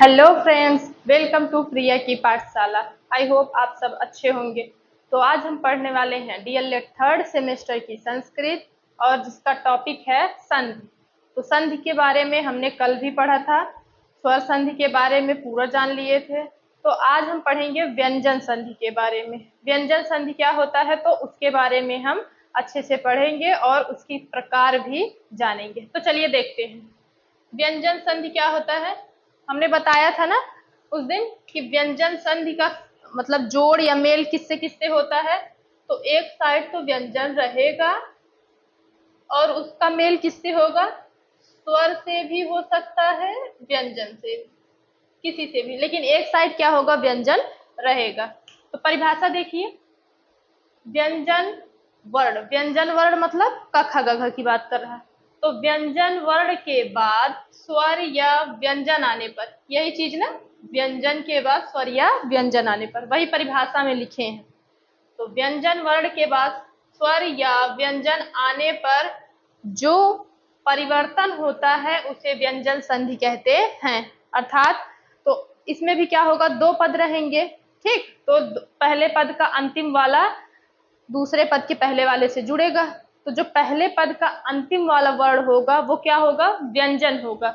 Hello friends, welcome to प्रिया की पाठशाला। I hope आप सब अच्छे होंगे। तो आज हम पढ़ने वाले हैं डीएलएड थर्ड सेमेस्टर की संस्कृत और जिसका टॉपिक है संधि। तो संधि के बारे में हमने कल भी पढ़ा था, स्वर संधि के बारे में पूरा जान लिए थे। तो आज हम पढ़ेंगे व्यंजन संधि के बारे में। व्यंजन संधि क्या होता है तो उसके बारे में हम अच्छे से पढ़ेंगे और उसकी प्रकार भी जानेंगे। तो चलिए देखते हैं व्यंजन संधि क्या होता है। हमने बताया था ना उस दिन कि व्यंजन संधि का मतलब जोड़ या मेल किससे किससे होता है। तो एक साइड तो व्यंजन रहेगा और उसका मेल किससे होगा, स्वर से भी हो सकता है, व्यंजन से भी, किसी से भी, लेकिन एक साइड क्या होगा, व्यंजन रहेगा। तो परिभाषा देखिए, व्यंजन वर्ण मतलब क ख ग घ की बात कर रहा है। तो व्यंजन वर्ण के बाद स्वर या व्यंजन आने पर, यही चीज ना, व्यंजन के बाद स्वर या व्यंजन आने पर, वही परिभाषा में लिखे हैं। तो व्यंजन वर्ण के बाद स्वर या व्यंजन आने पर जो परिवर्तन होता है उसे व्यंजन संधि कहते हैं। अर्थात तो इसमें भी क्या होगा, दो पद रहेंगे, ठीक। तो पहले पद का अंतिम वाला दूसरे पद के पहले वाले से जुड़ेगा। तो जो पहले पद का अंतिम वाला वर्ण होगा वो क्या होगा, व्यंजन होगा।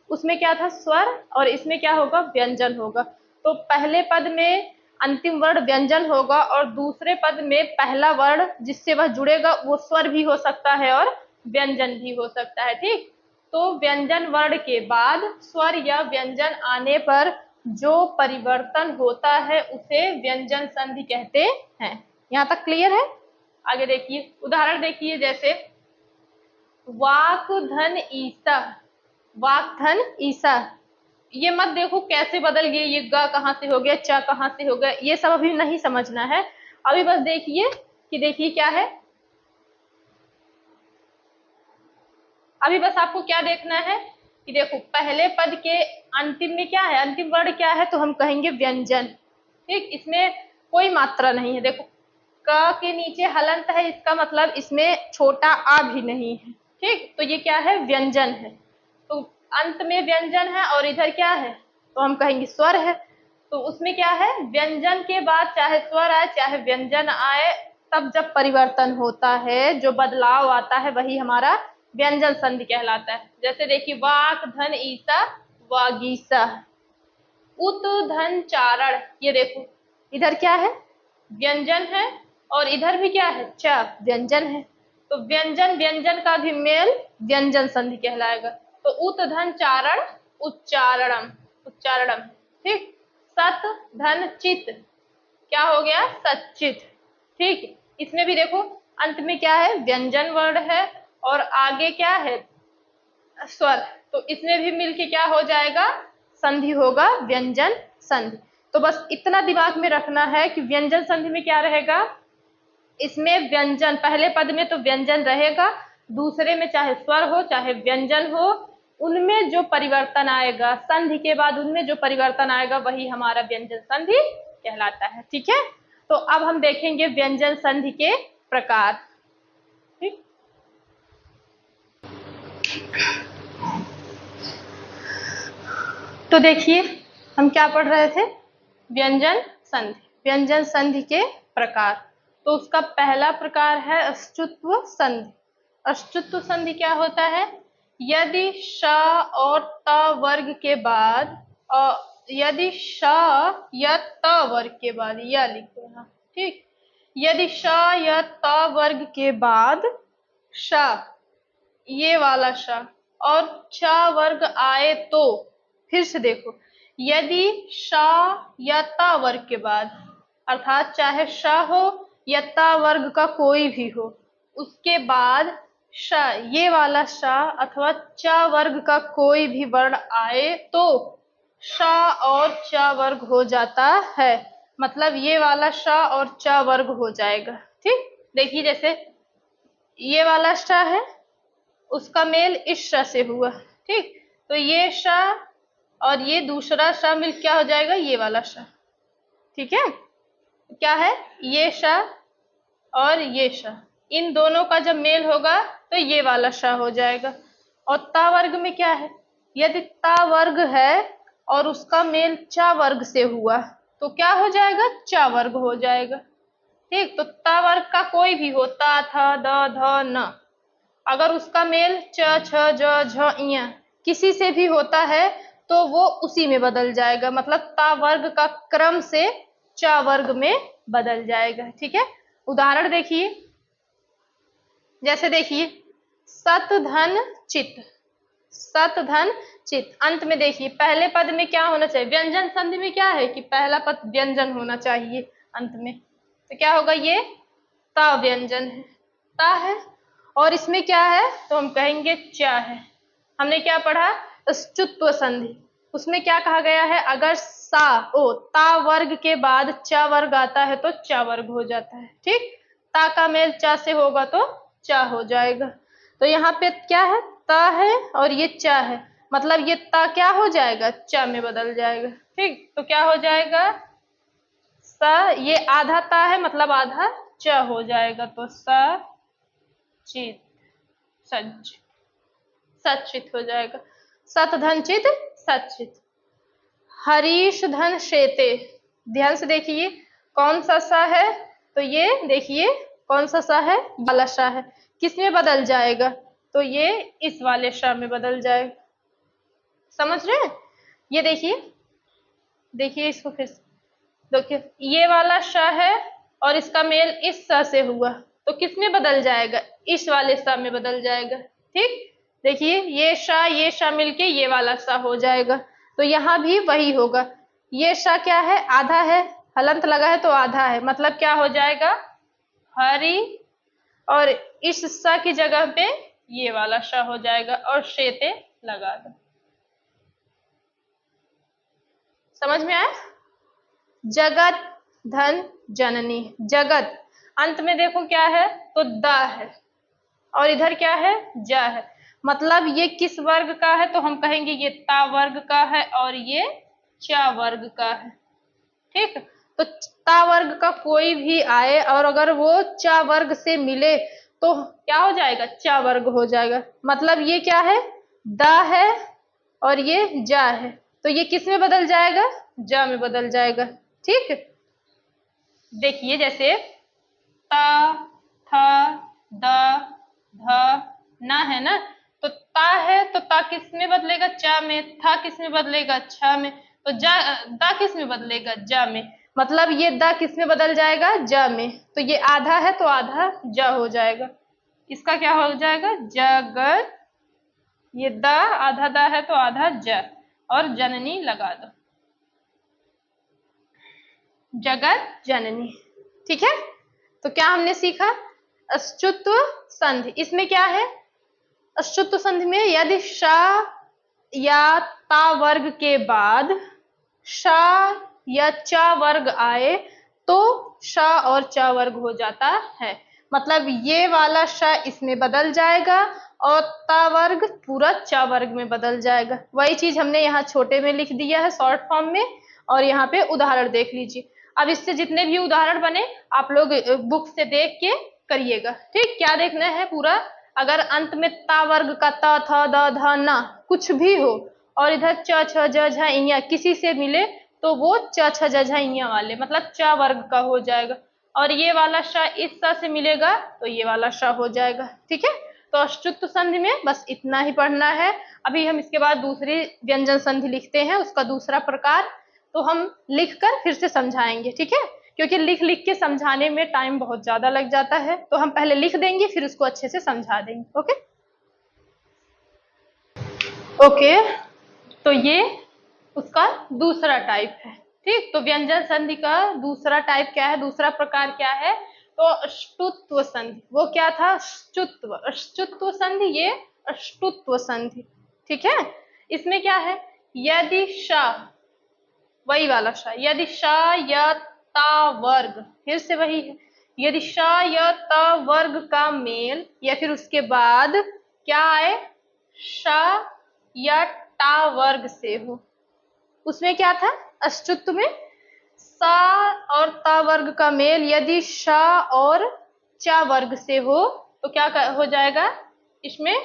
उसमें क्या था, स्वर, और इसमें क्या होगा, व्यंजन होगा। तो पहले पद में अंतिम वर्ण व्यंजन होगा और दूसरे पद में पहला वर्ण जिससे वह जुड़ेगा वो स्वर भी हो सकता है और व्यंजन भी हो सकता है, ठीक। तो व्यंजन वर्ण के बाद स्वर या व्यंजन आने पर जो परिवर्तन होता है उसे व्यंजन संधि कहते हैं। यहाँ तक क्लियर है। आगे देखिए, उदाहरण देखिए, जैसे वाक धन ईसा, वाक धन ईसा। ये मत देखो कैसे बदल गए, ये ग कहाँ से हो गया, च कहाँ से हो गया, ये सब अभी नहीं समझना है। अभी बस देखिए कि देखिए क्या है, अभी बस आपको क्या देखना है कि देखो पहले पद के अंतिम में क्या है, अंतिम वर्ण क्या है, तो हम कहेंगे व्यंजन, ठीक। इसमें कोई मात्रा नहीं है। देखो क के नीचे हलंत है, इसका मतलब इसमें छोटा आ भी नहीं है, ठीक। तो ये क्या है, व्यंजन है। तो अंत में व्यंजन है और इधर क्या है, तो हम कहेंगे स्वर है। तो उसमें क्या है, व्यंजन के बाद चाहे स्वर आए चाहे व्यंजन आए, तब जब परिवर्तन होता है, जो बदलाव आता है, वही हमारा व्यंजन संधि कहलाता है। जैसे देखिए, वाक धन ईसा, वागीसा। उत धन चारण, ये देखो इधर क्या है, व्यंजन है और इधर भी क्या है, च, व्यंजन है। तो व्यंजन व्यंजन का भी मेल व्यंजन संधि कहलाएगा। तो उत धन चारण, उच्चारणम, उच्चारणम, ठीक। सत धन चित, क्या हो गया, सचित, ठीक। इसमें भी देखो अंत में क्या है, व्यंजन वर्ण है और आगे क्या है, स्वर। तो इसमें भी मिलके क्या हो जाएगा, संधि होगा, व्यंजन संधि। तो बस इतना दिमाग में रखना है कि व्यंजन संधि में क्या रहेगा, इसमें व्यंजन पहले पद में तो व्यंजन रहेगा, दूसरे में चाहे स्वर हो चाहे व्यंजन हो, उनमें जो परिवर्तन आएगा संधि के बाद, उनमें जो परिवर्तन आएगा वही हमारा व्यंजन संधि कहलाता है, ठीक है। तो अब हम देखेंगे व्यंजन संधि के प्रकार, ठीक। तो देखिए हम क्या पढ़ रहे थे, व्यंजन संधि, व्यंजन संधि के प्रकार। तो उसका पहला प्रकार है अष्टुत्व संधि। अष्टुत्व संधि क्या होता है, यदि श और त वर्ग के बाद, यदि श या त वर्ग के बाद, यह लिखो यहाँ, ठीक। यदि श या त वर्ग के बाद श, ये वाला श, और च वर्ग आए तो, फिर से देखो, यदि श या त वर्ग के बाद, अर्थात चाहे श हो या त वर्ग का कोई भी हो, उसके बाद श, ये वाला श अथवा च वर्ग का कोई भी वर्ण आए तो श और च वर्ग हो जाता है। मतलब ये वाला श और च वर्ग हो जाएगा, ठीक। देखिए जैसे ये वाला श है, उसका मेल इस श से हुआ, ठीक। तो ये श और ये दूसरा श मिल क्या हो जाएगा, ये वाला श, ठीक है। क्या है, ये श और ये श, इन दोनों का जब मेल होगा तो ये वाला श हो जाएगा। और ता वर्ग में क्या है, यदि ता वर्ग है और उसका मेल चा वर्ग से हुआ तो क्या हो जाएगा, चा वर्ग हो जाएगा। ठीक, तो ता वर्ग का कोई भी हो, ता, था, द, ध, न, अगर उसका मेल च, छ, ज, झ, इया किसी से भी होता है तो वो उसी में बदल जाएगा, मतलब ता वर्ग का क्रम से चा वर्ग में बदल जाएगा। ठीक है, उदाहरण देखिए, जैसे देखिए सत धन चित, सत धन चित, अंत में देखिए पहले पद में क्या होना चाहिए, व्यंजन संधि में क्या है कि पहला पद व्यंजन होना चाहिए अंत में, तो क्या होगा, ये ता व्यंजन है, ता है, और इसमें क्या है तो हम कहेंगे चा है। हमने क्या पढ़ा, स्तुत्व संधि, उसमें क्या कहा गया है, अगर सा ओ ता वर्ग के बाद चा वर्ग आता है तो चा वर्ग हो जाता है। ठीक, ता का मेल चा से होगा तो चा हो जाएगा। तो यहाँ पे क्या है, ता है और ये चा है, मतलब ये ता क्या हो जाएगा, चा में बदल जाएगा। ठीक, तो क्या हो जाएगा, सा, ये आधा ता है मतलब आधा च हो जाएगा, तो स चित, सच, सचित हो जाएगा, सत धन चित सचित। हरीश धन शेते, ध्यान से देखिए कौन सा सा है, तो ये देखिए कौन सा सा है, वाला सा है, किस में बदल जाएगा, तो ये इस वाले सा में बदल जाएगा। समझ रहे हैं, ये देखिए, देखिए इसको फिर से देखिए, ये वाला श है और इसका मेल इस स से हुआ तो किस में बदल जाएगा, इस वाले स में बदल जाएगा। ठीक, देखिए ये श मिलके ये वाला स हो जाएगा, तो यहाँ भी वही होगा, ये श क्या है, आधा है, हलंत लगा है तो आधा है, मतलब क्या हो जाएगा, हरी, और इस स की जगह पे ये वाला श हो जाएगा और शेते लगा दो। समझ में आया, जगत धन जननी, जगत अंत में देखो क्या है, तो द है और इधर क्या है, ज है, मतलब ये किस वर्ग का है, तो हम कहेंगे ये ता वर्ग का है और ये चा वर्ग का है। ठीक, तो ता वर्ग का कोई भी आए और अगर वो चा वर्ग से मिले तो क्या हो जाएगा, चा वर्ग हो जाएगा, मतलब ये क्या है, द है और ये जा है, तो ये किस में बदल जाएगा, जा में बदल जाएगा। ठीक, देखिए जैसे ता, था, द, ध, ना है ना, तो ता है तो ता किस में बदलेगा, चा में, था किस में बदलेगा, छा में, तो जा, दा किस में बदलेगा, जा में, मतलब ये दा किस में बदल जाएगा, जा में, तो ये आधा है तो आधा जा हो जाएगा, इसका क्या हो जाएगा, जगत, ये दा आधा दा है तो आधा ज, और जननी लगा दो, जगत जननी। ठीक है, तो क्या हमने सीखा, अश्चुत्व संधि, इसमें क्या है, अश्चुत्व संधि में यदि शा या ता वर्ग के बाद शा या चा वर्ग आए तो शा और चा वर्ग हो जाता है, मतलब ये वाला शा इसमें बदल जाएगा और ता वर्ग पूरा चा वर्ग में बदल जाएगा। वही चीज हमने यहाँ छोटे में लिख दिया है शॉर्ट फॉर्म में, और यहाँ पे उदाहरण देख लीजिए। अब इससे जितने भी उदाहरण बने आप लोग बुक से देख के करिएगा। ठीक, क्या देखना है पूरा, अगर अंत में ता वर्ग का त, थ, द, ध, न कुछ भी हो और इधर च, छ, ज, झ, इया किसी से मिले तो वो च, छ, ज, झ, इया वाले मतलब चा वर्ग का हो जाएगा, और ये वाला श इस स से मिलेगा तो ये वाला श हो जाएगा। ठीक है, तो अश्चुत्व संधि में बस इतना ही पढ़ना है। अभी हम इसके बाद दूसरी व्यंजन संधि लिखते हैं, उसका दूसरा प्रकार, तो हम लिखकर फिर से समझाएंगे। ठीक है, क्योंकि लिख लिख के समझाने में टाइम बहुत ज्यादा लग जाता है, तो हम पहले लिख देंगे फिर उसको अच्छे से समझा देंगे। ओके ओके, तो ये उसका दूसरा टाइप है। ठीक, तो व्यंजन संधि का दूसरा टाइप क्या है, दूसरा प्रकार क्या है, तो अष्टुत्व संधि। वो क्या था, अष्टुत्व, अष्टुत्व संधि, ये अष्टुत्व संधि। ठीक है, इसमें क्या है, यदि शा, वही वाला शा, यदि शा या ता वर्ग, फिर से वही है, यदि शा या ता वर्ग का मेल या फिर उसके बाद क्या आए, शा या टा वर्ग से हो, उसमें क्या था, अष्टुत्व में सा और ता वर्ग का मेल यदि शा और चा वर्ग से हो तो क्या हो जाएगा इसमें,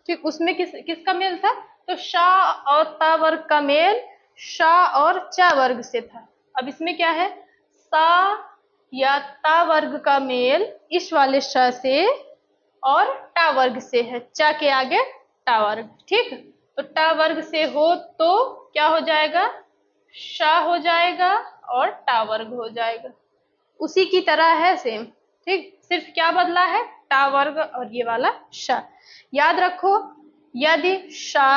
ठीक, उसमें किसका मेल था, तो शा और ता वर्ग का मेल शा और चा वर्ग से था। अब इसमें क्या है, सा या ता वर्ग का मेल इस वाले श से और टा वर्ग से है, चा के आगे टा वर्ग। ठीक, तो टा वर्ग से हो तो क्या हो जाएगा, शा हो जाएगा और टा वर्ग हो जाएगा। उसी की तरह है सेम। ठीक, सिर्फ क्या बदला है, टा वर्ग और ये वाला शा। याद रखो, यदि शा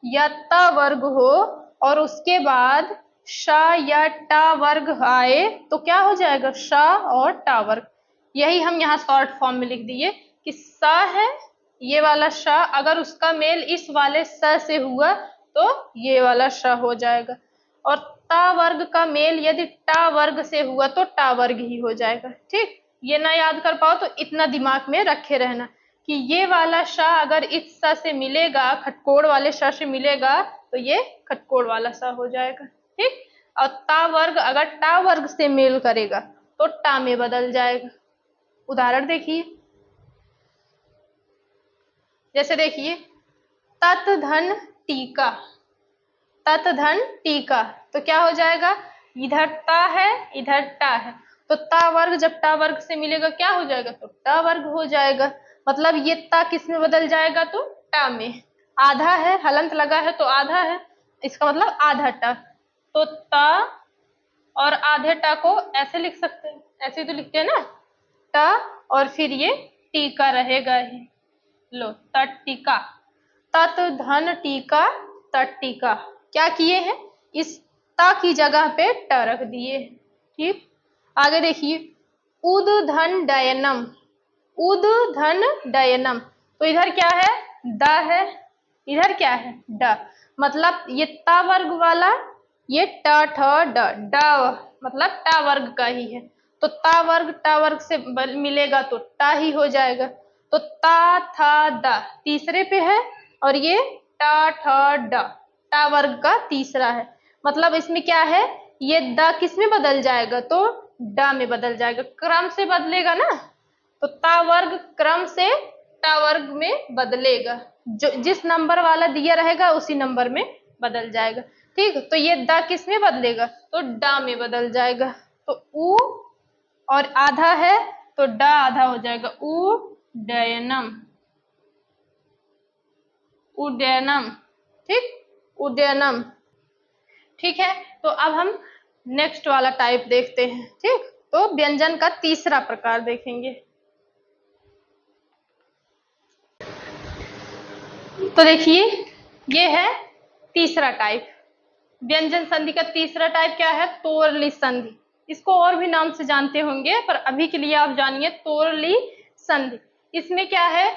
या ता वर्ग हो और उसके बाद शा या टा वर्ग आए तो क्या हो जाएगा, शा और टा वर्ग। यही हम यहाँ शॉर्ट फॉर्म में लिख दिए कि सा है ये वाला शा, अगर उसका मेल इस वाले स से हुआ तो ये वाला श हो जाएगा, और ता वर्ग का मेल यदि टा वर्ग से हुआ तो टा वर्ग ही हो जाएगा। ठीक, ये ना याद कर पाओ तो इतना दिमाग में रखे रहना कि ये वाला श अगर इस स से मिलेगा, खटकोड़ वाले श से मिलेगा तो ये खटकोड़ वाला स हो जाएगा। ठीक, और ता वर्ग अगर टा वर्ग से मेल करेगा तो टा में बदल जाएगा। उदाहरण देखिए, जैसे देखिए तत धन टीका, तत धन टीका, तो क्या हो जाएगा, इधर ता है इधर टा है, तो ता वर्ग जब टा वर्ग से मिलेगा क्या हो जाएगा, तो टा वर्ग हो जाएगा। मतलब ये ता किस में बदल जाएगा, तो टा में। आधा है, हलंत लगा है तो आधा है, इसका मतलब आधा टा, तो ता और आधे टा को ऐसे लिख सकते हैं, ऐसे तो लिखते हैं ना, टा और फिर ये टीका रहेगा ही। लो, तट टीका, तत धन टीका तट टीका। क्या किए हैं, इस ता की जगह पे ट रख दिए। ठीक, आगे देखिए उद धन डयनम, उद धन डयनम, तो इधर क्या है, द है, इधर क्या है, ड, मतलब ये ता वर्ग वाला ये ट ठ ड, ड मतलब टा वर्ग का ही है, तो ता वर्ग टा वर्ग से मिलेगा तो टा ही हो जाएगा। तो ता था द तीसरे पे है और ये टा ठ ड टा वर्ग का तीसरा है, मतलब इसमें क्या है, ये द किस में बदल जाएगा, तो ड में बदल जाएगा, क्रम से बदलेगा ना, तो ता वर्ग क्रम से टा वर्ग में बदलेगा, जो जिस नंबर वाला दिया रहेगा उसी नंबर में बदल जाएगा। ठीक, तो ये द किस में बदलेगा, तो ड में बदल जाएगा, तो उ और आधा है तो ड आधा हो जाएगा, उडयनम, उडयनम। ठीक, उडयनम। ठीक है, तो अब हम नेक्स्ट वाला टाइप देखते हैं। ठीक, तो व्यंजन का तीसरा प्रकार देखेंगे। तो देखिए ये है तीसरा टाइप, व्यंजन संधि का तीसरा टाइप क्या है, तोरली संधि। इसको और भी नाम से जानते होंगे पर अभी के लिए आप जानिए तोरली संधि। इसमें क्या है,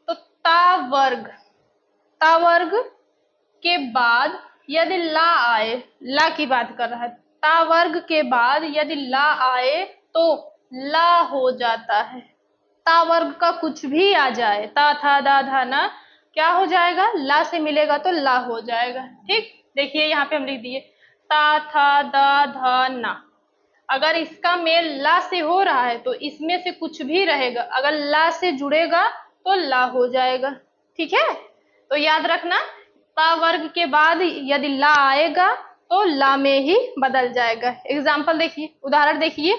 तो ता वर्ग के बाद यदि ला आए, ला की बात कर रहा है, ता वर्ग के बाद यदि ला आए तो ला हो जाता है, ता वर्ग का कुछ भी आ जाए, ता था दा धा ना, क्या हो जाएगा, ला से मिलेगा तो ला हो जाएगा। ठीक, देखिए यहाँ पे हम लिख दिए ता था दा धा ना, अगर इसका मेल ला से हो रहा है तो इसमें से कुछ भी रहेगा, अगर ला से जुड़ेगा तो ला हो जाएगा। ठीक है, तो याद रखना ता वर्ग के बाद यदि ला आएगा तो ला में ही बदल जाएगा। एग्जाम्पल देखिए, उदाहरण देखिए,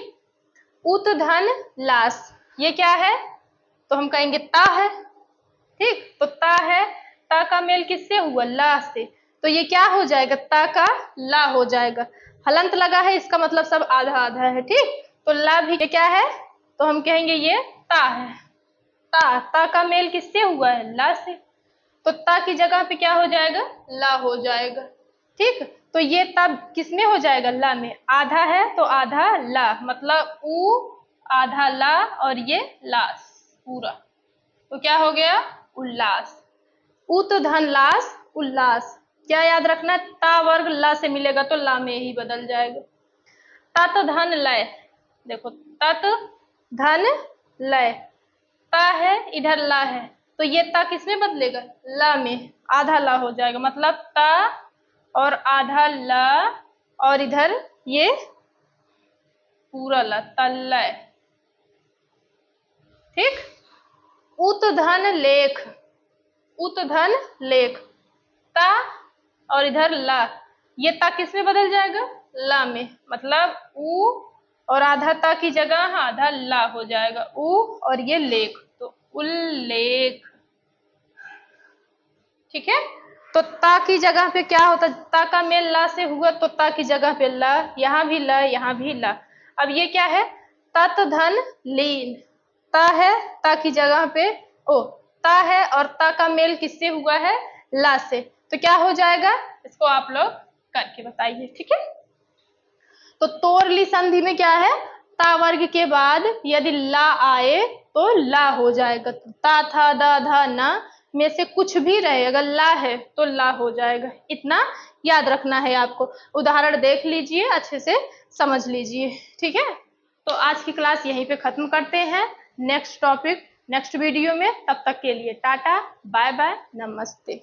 उत धन लास, ये क्या है, तो हम कहेंगे ता है। ठीक, तो ता है, ता का मेल किससे हुआ, ला से, तो ये क्या हो जाएगा, ता का ला हो जाएगा, हलंत लगा है इसका मतलब सब आधा आधा है। ठीक, तो ला भी क्या है, तो हम कहेंगे ये ता है, ता का मेल किससे हुआ है, ला से, तो ता की जगह पे क्या हो जाएगा, ला हो जाएगा। ठीक, तो ये तब किसमें हो जाएगा, ला में, आधा है तो आधा ला, मतलब उ आधा ला और ये लास पूरा, तो क्या हो गया, उल्लास। उत धन लास उल्लास, क्या याद रखना, ता वर्ग ला से मिलेगा तो ला में ही बदल जाएगा। तत धन लय, देखो तत धन लय, ता है इधर ला है, तो ये ता किसमें बदलेगा, ला में, आधा ला हो जाएगा, मतलब ता और आधा ला और इधर ये पूरा ला, तलय। ठीक, उत धन लेख, उत धन लेख, ता और इधर ला, ये ता किस में बदल जाएगा, ला में, मतलब ऊ और आधा ता की जगह आधा ला हो जाएगा, ऊ और ये लेख, तो उल्लेख। ठीक है, तो ता की जगह पे क्या होता, ता का मेल ला से हुआ तो ता की जगह पे ला, यहाँ भी ला, यहाँ भी ला। अब ये क्या है, तत धन लीन, ता है, ता की जगह पे ओ, ता है और ता का मेल किससे हुआ है, ला से, तो क्या हो जाएगा, इसको आप लोग करके बताइए। ठीक है, तो तोरली संधि में क्या है, ता वर्ग के बाद यदि ला आए तो ला हो जाएगा, तो ता था दा धा ना में से कुछ भी रहे, अगर ला है तो ला हो जाएगा, इतना याद रखना है आपको। उदाहरण देख लीजिए, अच्छे से समझ लीजिए। ठीक है, तो आज की क्लास यहीं पे खत्म करते हैं, नेक्स्ट टॉपिक नेक्स्ट वीडियो में, तब तक के लिए टाटा बाय बाय नमस्ते।